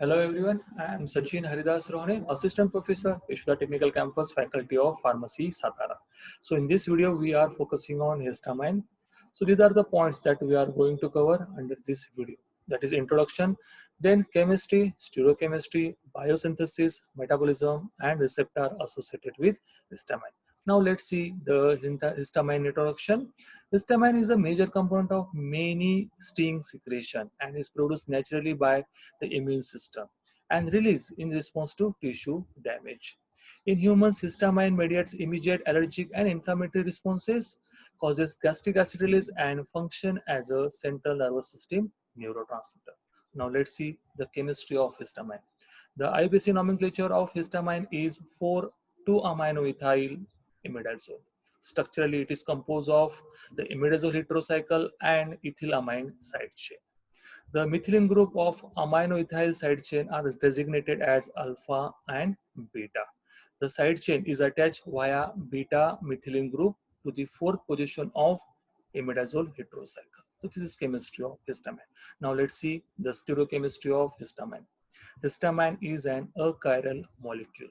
Hello everyone, I am Sachin Haridas Rohane, Assistant Professor, Yeshoda Technical Campus, Faculty of Pharmacy, Satara. So in this video, we are focusing on histamine. So these are the points that we are going to cover under this video. That is introduction, then chemistry, stereochemistry, biosynthesis, metabolism, and receptor associated with histamine. Now let's see the histamine introduction. Histamine is a major component of many sting secretion and is produced naturally by the immune system and released in response to tissue damage. In humans, histamine mediates immediate allergic and inflammatory responses, causes gastric acid release, and function as a central nervous system neurotransmitter. Now let's see the chemistry of histamine. The IUPAC nomenclature of histamine is 4,2-aminoethyl imidazole. Structurally, it is composed of the imidazole heterocycle and ethylamine side chain. The methylene group of aminoethyl side chain are designated as alpha and beta. The side chain is attached via beta methylene group to the fourth position of imidazole heterocycle. So this is chemistry of histamine. Now let's see the stereochemistry of histamine. Histamine is an achiral molecule,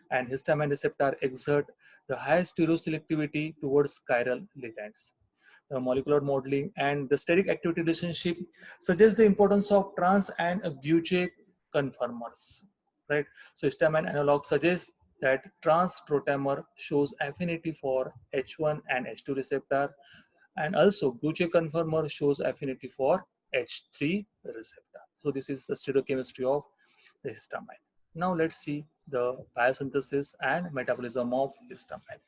and histamine receptor exert the highest stereoselectivity towards chiral ligands. The molecular modeling and the steric activity relationship suggests the importance of trans and Guche conformers. Right. So histamine analog suggests that trans protamer shows affinity for H1 and H2 receptor, and also Guche conformer shows affinity for H3 receptor. So this is the stereochemistry of the histamine. Now let's see the biosynthesis and metabolism of histamine.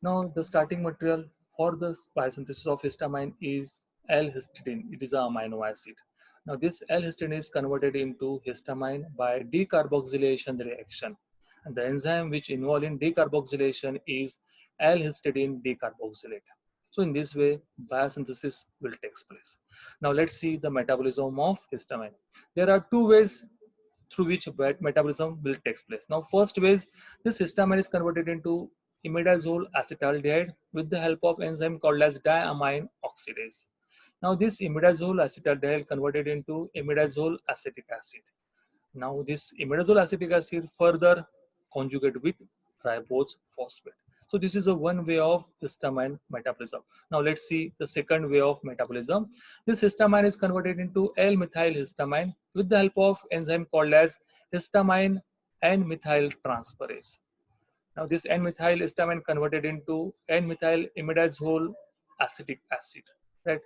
Now, the starting material for the biosynthesis of histamine is L-histidine. It is an amino acid. Now, this L-histidine is converted into histamine by decarboxylation reaction. And the enzyme which involved in decarboxylation is L-histidine decarboxylate. So, in this way, biosynthesis will take place. Now, let's see the metabolism of histamine. There are two ways through which metabolism will take place. Now, first ways, this histamine is converted into imidazole acetaldehyde with the help of enzyme called as diamine oxidase. Now, this imidazole acetaldehyde converted into imidazole acetic acid. Now, this imidazole acetic acid further conjugate with ribose phosphate. So, this is a one way of histamine metabolism. Now, let's see the second way of metabolism. This histamine is converted into L-methyl histamine with the help of enzyme called as histamine N-methyl transferase. Now, this N-methyl histamine converted into N-methyl imidazole acetic acid. Right.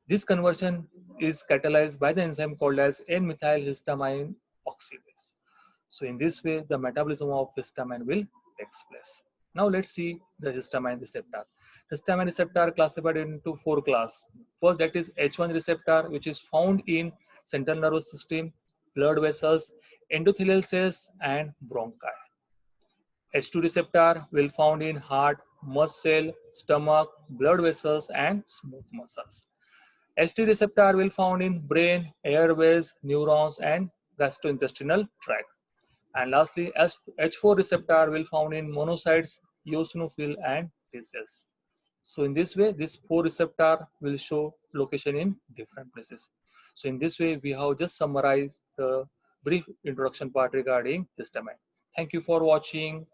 This conversion is catalyzed by the enzyme called as N-methyl histamine oxidase. So in this way, the metabolism of histamine will take place. Now let's see the histamine receptor. Histamine receptor are classified into four classes. First, that is H1 receptor, which is found in central nervous system, blood vessels, endothelial cells, and bronchi. H2 receptor will found in heart, muscle, stomach, blood vessels, and smooth muscles. H3 receptor will found in brain, airways, neurons, and gastrointestinal tract. And lastly, H4 receptor will found in monocytes, eosinophil, and T cells. So in this way, this four receptor will show location in different places. So in this way, we have just summarized the brief introduction part regarding histamine. Thank you for watching.